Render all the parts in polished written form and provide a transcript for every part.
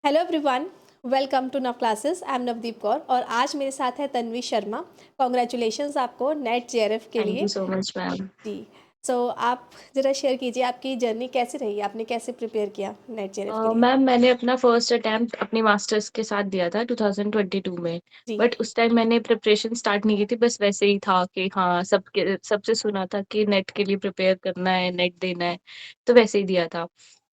Hello everyone, welcome to Nav classes. I am Navdeep Kaur और आज मेरे साथ है तन्वी शर्मा। कॉन्ग्रेचुलेशंस आपको नेट जेआरएफ के थैंक लिए। You so much ma'am. जी। आप ज़रा शेयर कीजिए आपकी जर्नी कैसी रही, आपने कैसे प्रिपेयर किया नेट जेआरएफ के लिए। मैम मैंने अपना फर्स्ट अटेम्प्ट अपनी मास्टर्स के साथ दिया था 2022 में। जी। बट उस टाइम मैंने प्रिपरेशन स्टार्ट नहीं की थी, बस वैसे ही था कि हाँ सबसे सुना था कि नेट के लिए प्रिपेयर करना है, नेट देना है, तो वैसे ही दिया था।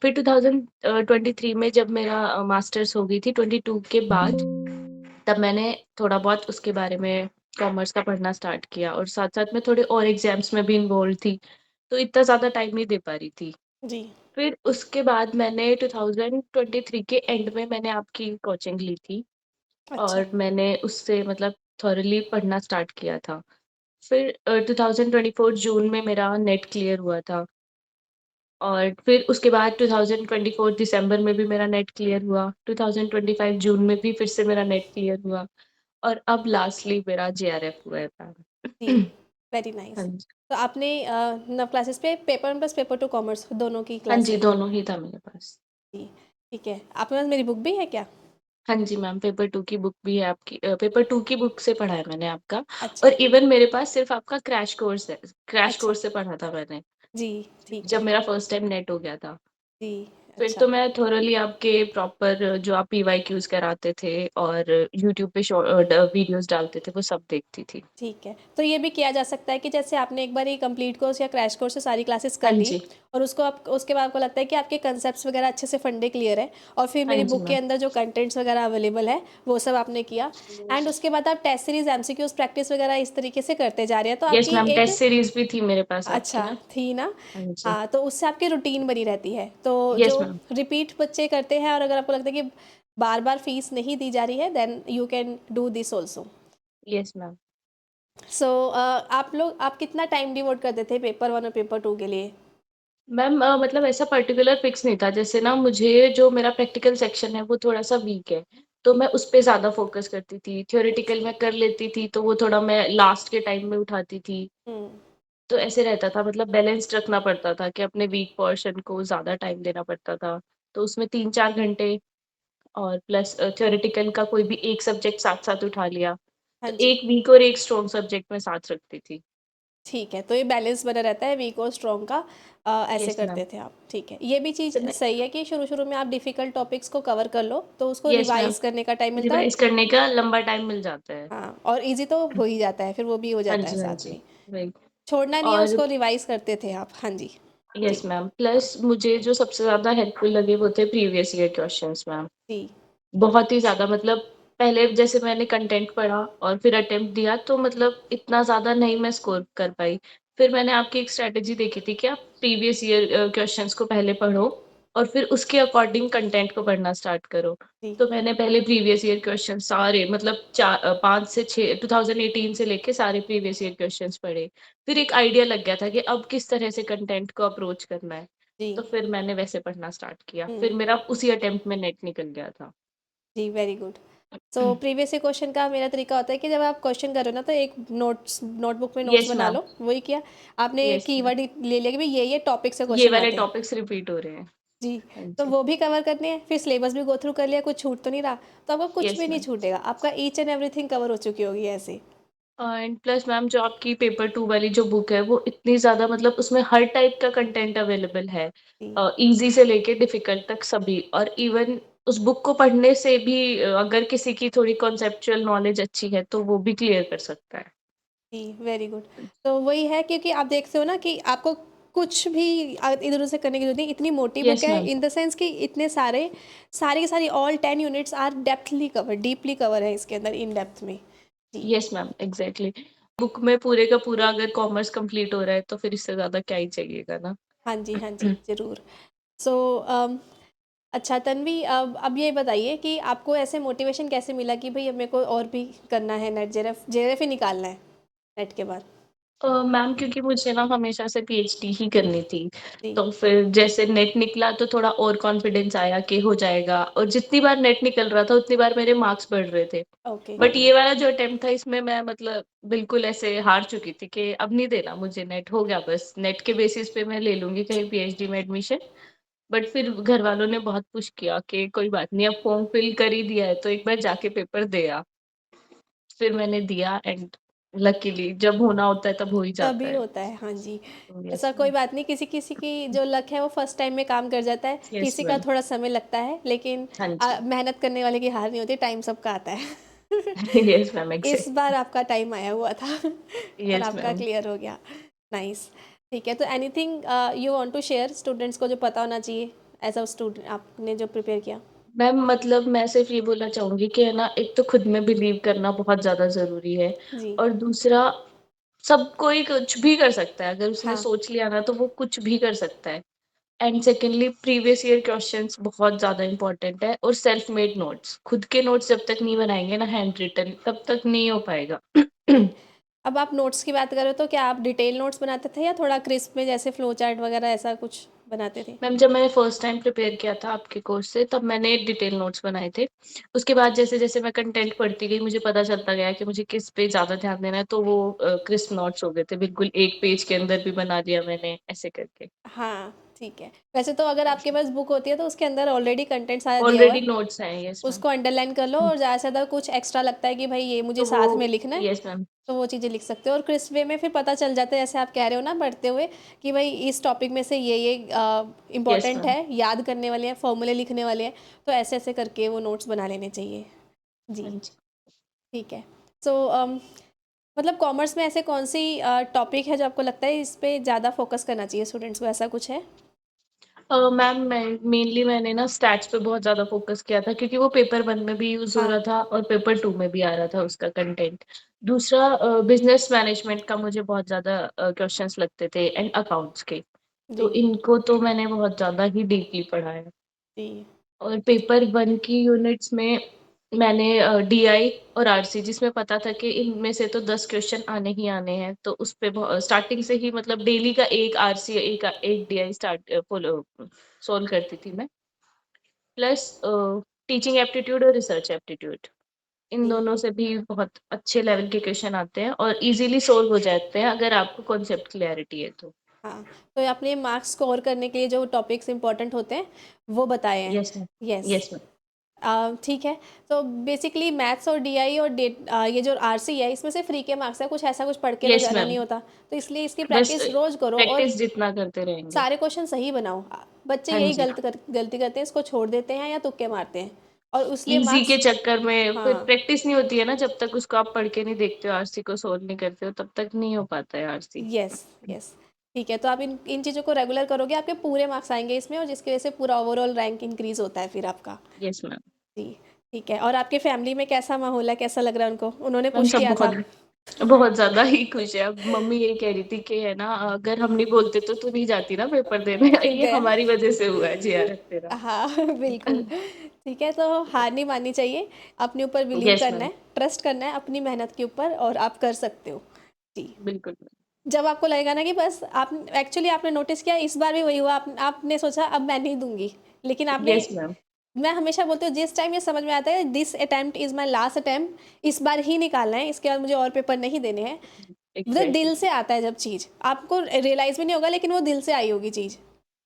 फिर 2023 में जब मेरा मास्टर्स हो गई थी 22 के बाद, तब मैंने थोड़ा बहुत उसके बारे में कॉमर्स का पढ़ना स्टार्ट किया और साथ साथ में थोड़े और एग्जाम्स में भी इन्वॉल्व थी, तो इतना ज़्यादा टाइम नहीं दे पा रही थी। जी। फिर उसके बाद मैंने 2023 के एंड में मैंने आपकी कोचिंग ली थी अच्छा। और मैंने उससे मतलब थॉरली पढ़ना स्टार्ट किया था। फिर 2024 जून में मेरा नेट क्लियर हुआ था और फिर उसके बाद 2024 दिसंबर में भी मेरा नेट क्लियर हुआ, 2025 जून में भी फिर से मेरा नेट क्लियर हुआ और अब लास्टली मेरा जेआरएफ हुआ है जी। मैम। वेरी हाँ नाइस। जी। तो आपने नव क्लासेस पे paper one plus paper two commerce दोनों की हाँ क्लास जी, ली। दोनों ही था मेरे पास। जी। ठीक है, आपके पास मेरी बुक भी है क्या? हाँ जी मैम, पेपर 2 की बुक भी है आपकी, पेपर 2 की बुक से पढ़ा है मैंने आपका। और अच्छा। इवन मेरे पास सिर्फ़ आपका क्रैश कोर्स है, क्रैश अच्छा। कोर्स से पढ़ा था मैंने, जी। ठीक जब है। मेरा फर्स्ट टाइम नेट हो गया था। जी। फिर अच्छा। तो मैं थोरली आपके प्रॉपर जो आप पीवाईक्यूज़ कराते थे और यूट्यूब पे वीडियोज़ डालते थे, वो सब देखती थी। ठीक है, तो ये भी किया जा सकता है कि जैसे आपने एक बार ये कंप्लीट कोर्स या क्रैश कोर्स से सारी क्लासेस कर हाँ ली जी। और उसको आप उसके बाद आपको लगता है कि आपके कंसेप्ट्स वगैरह अच्छे से फंडे क्लियर है और फिर हाँ मेरी जी बुक के मैम। अंदर जो कंटेंट्स वगैरह अवेलेबल है वो सब आपने किया एंड उसके बाद आप टेस्ट सीरीज एमसीक्यूज प्रैक्टिस वगैरह इस तरीके से करते जा रहे हैं तो येस आपकी मैम, एक टेस्ट सीरीज़ भी थी मेरे पास आपकी अच्छा ना। थी ना। हाँ जी। हाँ, तो उससे आपकी रूटीन बनी रहती है तो जो येस मैम। रिपीट बच्चे करते हैं और अगर आपको लगता है कि बार बार फीस नहीं दी जा रही है then you can do this also. Yes ma'am. आप कितना टाइम डिवोट करते थे पेपर वन और पेपर टू के लिए? मैम मतलब ऐसा पर्टिकुलर फिक्स नहीं था, जैसे ना मुझे जो मेरा प्रैक्टिकल सेक्शन है वो थोड़ा-सा वीक है, तो मैं उस पे ज़्यादा फ़ोकस करती थी। थ्योरेटिकल अच्छा। मैं कर लेती थी, तो वो थोड़ा मैं लास्ट के टाइम में उठाती थी। हम्म। तो ऐसे रहता था, मतलब बैलेंस्ड रखना पड़ता था कि अपने वीक पोर्शन को ज़्यादा टाइम देना पड़ता था। तो उसमें 3-4 घंटे और प्लस थ्योरेटिकल का कोई भी एक सब्जेक्ट साथ-साथ उठा लिया, हाँ तो जी। एक वीक और एक स्ट्रॉन्ग सब्जेक्ट मैं साथ रखती थी। ठीक है, तो ये बैलेंस बना रहता है वीक और स्ट्रॉन्ग का। ऐसे येस मैम। करते थे आप। ठीक है, ये भी चीज़ तो मैं सही है कि शुरू शुरू में आप डिफ़िकल्ट टॉपिक्स को कवर कर लो तो उसको येस मैम, रिवाइज करने का टाइम मिलता है। रिवाइज़ करने का लंबा टाइम मिल जाता है। हाँ, और इजी तो हो ही जाता है, फिर वो भी हो हाँ जाता है जी, हाँ साथ जी, में। वही। छोड़ना नहीं है, और उसको रिवाइज करते थे आप। हाँ जी। यस जी। मैम, हाँ। प्लस मुझे जो सबसे ज़्यादा हेल्पफुल लगे वो थे प्रीवियस ईयर क्वेश्चन्स मैम। जी। बहुत ही ज़्यादा, मतलब पहले जैसे मैंने कंटेंट पढ़ा और फिर अटेम्प्ट दिया, तो मतलब इतना ज़्यादा नहीं मैं स्कोर कर पाई। फिर मैंने आपकी एक स्ट्रैटेजी देखी थी कि आप प्रीवियस ईयर क्वेश्चन्स को पहले पढ़ो और फिर उसके अकॉर्डिंग कंटेंट को पढ़ना स्टार्ट करो। जी। तो मैंने पहले प्रीवियस ईयर क्वेश्चन सारे, मतलब 5 से 6 2018 से लेके सारे प्रीवियस ईयर क्वेश्चन्स पढ़े। फिर एक आइडिया लग गया था कि अब किस तरह से कंटेंट को अप्रोच करना है। जी। तो फिर मैंने वैसे पढ़ना स्टार्ट किया। फिर हुँ। मेरा उसी अटेम्प्ट में नेट निकल गया था। जी, very good. So previous year question का मेरा तरीका होता है कि जब आप क्वेश्चन कर रहे हो ना तो एक नोटबुक में नोट्स येस बना मैम, लो, वही किया। आपने येस मैम। कीवर्ड ही ले लिया कि भई ये टॉपिक से ये क्वेश्चन वाले आते हैं। टॉपिक्स रिपीट हो रहे हैं। जी, हाँ तो जी। वो भी कवर करने हैं, फिर सिलेबस भी गो थ्रू कर लिया, कुछ छूट तो नहीं रहा, तो आपका कुछ येस भी नहीं मैम। छूटेगा, आपका ईच एंड एवरीथिंग कवर हो चुकी होगी ऐसे। एंड प्लस मैम जो आपकी पेपर 2 वाली जो बुक है वो इतनी ज़्यादा, मतलब उसमें हर टाइप का कंटेंट अवेलेबल है। जी। ईज़ी से लेके डिफ़िकल्ट तक सभी, और इवन उस बुक को पढ़ने से भी अगर किसी की थोड़ी कॉन्सेप्चुअल नॉलेज अच्छी है तो वो भी क्लियर कर सकता है। जी, वेरी गुड। तो वही है क्योंकि आप देखते हो ना कि आपको कुछ भी इधर-उधर से करने की ज़रूरत नहीं, इतनी मोटी बुक येस है मैम। इन द सेंस कि इतने सारे सारी की सारी all 10 units are depthly cover deeply cover है इसके अंदर इन डेप्थ में। जी। Yes ma'am, exactly. बुक में पूरे का पूरा अगर कॉमर्स कंप्लीट हो रहा है तो फिर इससे ज़्यादा क्या ही चाहिएगा ना। हाँ जी, हाँ जी, ज़रूर। सो अच्छा तन्वी, अब ये बताइए कि आपको ऐसे मोटिवेशन कैसे मिला कि भई अब मेरे को और भी करना है नेट जेआरएफ जेआरएफ ही निकालना है नेट के बाद? मैम क्योंकि मुझे ना हमेशा से पीएचडी ही करनी थी, जी। तो फिर जैसे नेट निकला तो थोड़ा और कॉन्फिडेंस आया कि हो जाएगा, और जितनी बार नेट निकल रहा था उतनी बार मेरे मार्क्स बढ़ रहे थे। ओके। बट ये वाला जो अटेम्प्ट था इसमें मैं मतलब बिल्कुल ऐसे हार चुकी थी कि अब नहीं देना मुझे नेट, हो गया बस, नेट के बेसिस पे मैं ले लूँगी कहीं पीएचडी में एडमिशन। बट फिर घर वालों ने बहुत पुश किया कि कोई बात नहीं, अब फॉर्म फिल कर ही दिया है तो एक बार जाके पेपर दे आ। फिर मैंने दिया एंड लकीली जब होना होता है तब हो ही जाता तभी है। होता है, हाँ जी। यस ऐसा कोई मैम। बात नहीं, किसी-किसी की जो लक है वो फर्स्ट टाइम में काम कर जाता है, यस किसी का मैम। थोड़ा समय लगता है, लेकिन हाँ जी। मेहनत करने वाले की हार नहीं होती, टाइम सबका आता है। यस मैम, इस बार एग्ज़ैक्टली। आपका टाइम आया हुआ था और यस आपका मैम। क्लियर हो गया। नाइस। ठीक है, तो anything you want to share students को जो पता होना चाहिए एज़ अ स्टूडेंट आपने जो प्रिपेयर किया? मैम मतलब मैं सिर्फ़ ये बोलना चाहूँगी कि है ना, एक तो खुद में बिलीव करना बहुत ज़्यादा ज़रूरी है जी, और दूसरा सब कोई कुछ भी कर सकता है, अगर उसने हाँ। सोच लिया ना तो वो कुछ भी कर सकता है। And secondly previous year questions बहुत ज़्यादा इम्पोर्टेंट है और सेल्फ मेड नोट्स, खुद के नोट्स जब तक नहीं बनाएँगे ना हैंड रिटन तब तक नहीं हो पाएगा। जी। अब आप नोट्स की बात करें तो क्या आप डिटेल नोट्स बनाते थे या थोड़ा क्रिस्प में जैसे फ्लो चार्ट वगैरह ऐसा कुछ बनाते थे? मैम जब मैंने फर्स्ट टाइम प्रिपेयर किया था आपके कोर्स से तब मैंने डिटेल नोट्स बनाए थे। उसके बाद जैसे-जैसे मैं कंटेंट पढ़ती गई मुझे पता चलता गया कि मुझे किस पे ज़्यादा ध्यान देना है तो वो क्रिस्प नोट्स हो गए थे। बिल्कुल 1 पेज के अंदर भी बना दिया मैंने ऐसे करके। हाँ, ठीक है। वैसे तो अगर आपके पास बुक होती है तो उसके अंदर ऑलरेडी कंटेंट सारा दिया हुआ ऑलरेडी है, नोट्स हैं, यस मैम। उसको अंडरलाइन कर लो हुँ, और ज़्यादा से ज़्यादा कुछ एक्स्ट्रा लगता है कि भाई ये मुझे तो वो साथ में लिखना है, यस मैम। तो वो चीज़ें लिख सकते हो और क्रिस्प वे में फिर पता चल जाता है जैसे आप कह रहे हो ना पढ़ते हुए कि भाई इस टॉपिक में से ये यस इम्पोर्टेंट मैम। है, याद करने वाले हैं, फॉर्मूले लिखने वाले हैं, तो ऐसे-ऐसे करके वो नोट्स बना लेने चाहिए। हाँ जी, जी। ठीक है। सो मतलब कॉमर्स में ऐसे कौन-सी टॉपिक है जो आपको लगता है इस पे ज़्यादा फ़ोकस करना चाहिए स्टूडेंट्स को, ऐसा कुछ है? मैम मैं मेनली मैंने ना स्टैट्स पे बहुत ज़्यादा फ़ोकस किया था क्योंकि वो पेपर 1 में भी यूज़ हो हाँ, रहा था और पेपर 2 में भी आ रहा था उसका कंटेंट। दूसरा बिज़नेस मैनेजमेंट का मुझे बहुत ज़्यादा क्वेश्चन्स लगते थे एंड अकाउंट्स के। जी, तो इनको तो मैंने बहुत ज़्यादा ही डीपली पढ़ा है। जी, और पेपर 1 की यूनिट्स में मैंने डीआई और आरसी जिसमें पता था कि इनमें से तो 10 क्वेश्चन आने ही आने हैं, तो उस पे स्टार्टिंग से ही मतलब डेली का 1 आरसी एक डीआई फॉलो सॉल्व करती थी मैं। प्लस टीचिंग एप्टीट्यूड और रिसर्च एप्टीट्यूड इन जी। दोनों से भी बहुत अच्छे लेवल के क्वेश्चन आते हैं और इजीली सॉल्व हो जाते हैं अगर आपको कॉन्सेप्ट क्लैरिटी है तो। हाँ, तो आपने मार्क्स स्कोर करने के लिए जो टॉपिक्स इम्पोर्टेंट होते हैं, वो बताए हैं। Yes ma'am. Yes. Yes ma'am. ठीक है। तो बेसिकली मैथ्स और डीआई और ये जो आरसी है, इसमें से फ्री के मार्क्स है, कुछ ऐसा कुछ पढ़ के तो यस जाना मैम। नहीं होता। तो इसलिए इसकी बस प्रैक्टिस रोज़ करो और प्रैक्टिस जितना करते रहेंगे। सारे क्वेश्चन सही बनाओ। बच्चे हाँ यही जी। गलती करते हैं, इसको छोड़ देते हैं या तुक्के मारते हैं और उसलिए ईज़ी के मार्क्स चक्कर में फिर हाँ, प्रैक्टिस नहीं होती है ना जब तक उसको आप पढ़ के नहीं देखते हो, आरसी को सोल्व नहीं करते हो तब तक नहीं हो पाता है आरसी। Yes, yes. ठीक है, तो आप इन इन चीज़ों को रेगुलर करोगे, आपके पूरे मार्क्स आएँगे इसमें और जिसकी वज़ह से पूरा ओवरऑल रैंक इंक्रीज़ होता है फिर आपका। Yes ma'am. जी, ठीक है और आपके फैमिली में कैसा माहौल है? कैसा लग रहा है उनको? उन्होंने मैम पुश सब किया था? बहुत ज़्यादा ही खुश है। अब मम्मी यही कह रही थी कि है ना अगर हम नहीं बोलते तो तू नहीं जाती ना पेपर देने फिर ये गया? हमारी वज़ह से हुआ है जेआरएफ तेरा। हाँ, बिल्कुल। ठीक है, तो हार नहीं माननी चाहिए, अपने ऊपर बिलीव यस करना मैम। है, ट्रस्ट करना है अपनी मेहनत के ऊपर और आप कर सकते हो। जी, बिल्कुल। जब आपको लगेगा ना कि बस आप एक्चुअली आपने नोटिस किया इस बार भी वही हुआ, आपने सोचा अब मैं नहीं दूँगी, लेकिन आपने यस मैम। मैं हमेशा बोलती हूँ जिस टाइम ये समझ में आता है this attempt is my last attempt, इस बार ही निकालना है, इसके बाद मुझे और पेपर नहीं देने हैं। मतलब एग्ज़ैक्टली। दिल से आता है जब चीज़, आपको रियलाइज़ भी नहीं होगा लेकिन वो दिल से आई होगी चीज़।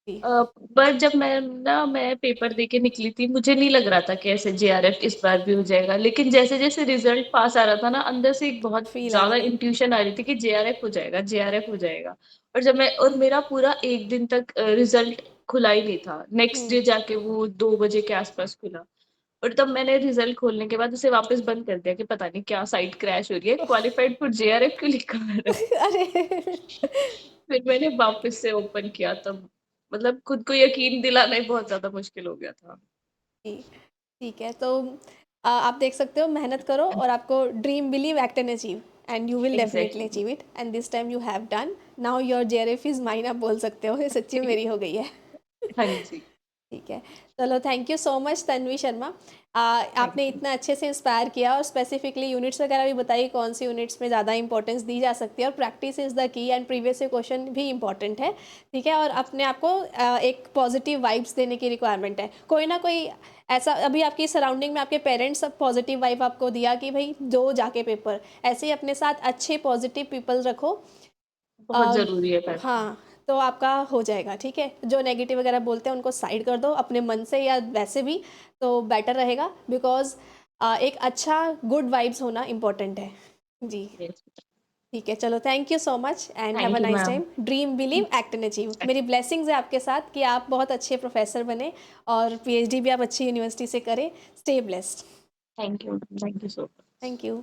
जी, अ, पर जब मैं पेपर देके निकली थी, मुझे नहीं लग रहा था कि ऐसे जेआरएफ इस बार भी हो जाएगा। लेकिन जैसे-जैसे रिज़ल्ट पास आ रहा था ना, अंदर से एक बहुत फ़ील आ रहा ज़्यादा था। इंट्यूशन आ रही थी कि जेआरएफ हो जाएगा, जेआरएफ हो जाएगा। और मेरा पूरा 1 दिन तक रिज़ल्ट खुला ही नहीं था। नेक्स्ट हुँ। डे जाके वो 2 बजे के आस-पास खुला। और तब मैंने रिज़ल्ट खोलने के बाद उसे वापस बंद कर दिया कि पता नहीं क्या साइट क्रैश हो रही है, क्वालिफाइड फॉर जेआरएफ क्यों लिखा हुआ है? अरे! फिर मैंने वापस से ओपन किया तब मतलब खुद को यकीन दिलाना ही बहुत ज़्यादा मुश्किल हो गया था। जी, ठीक है। तो आप देख सकते हो मेहनत करो और आपको dream believe act and achieve and you will definitely exactly. Achieve it and this time you have done. Now your JRF is mine आप बोल सकते हो, ये सच्ची मेरी हो गई है। हाँ जी, ठीक है। चलो thank you so much Tanvi Sharma. Thank आपने यू। इतना अच्छे से इंस्पायर किया और स्पेसिफिकली यूनिट्स वगैरह भी बताई कौन सी यूनिट्स में ज़्यादा इंपॉर्टेंस दी जा सकती है और practice is the key and previous से क्वेश्चन भी इंपॉर्टेंट है। ठीक है और अपने आप को एक पॉजिटिव वाइब्स देने की रिक्वायरमेंट है। कोई ना कोई ऐसा अभी आपकी सराउंडिंग में आपके पेरेंट्स सब पॉजिटिव वाइब आपको दिया कि भाई दो जाके पेपर, ऐसे ही अपने साथ अच्छे पॉजिटिव पीपल रखो। बहुत अ, ज़रूरी है पैसा। हाँ, तो आपका हो जाएगा, ठीक है? जो नेगेटिव वगैरह बोलते हैं उनको साइड कर दो अपने मन से या वैसे भी, तो बेटर रहेगा बिकॉज़ एक अच्छा गुड वाइब्स होना इम्पोर्टेंट है। जी, यस। ठीक है, चलो thank you so much and have a thank you nice ma'am. Time. Dream, believe, act and achieve. मेरी ब्लेसिंग्स है आपके साथ कि आप बहुत अच्छे प्रोफ़ेसर बनें और पीएचडी भी आप अच्छी यूनिवर्सिटी से करें। Stay blessed. Thank you so much. Thank you.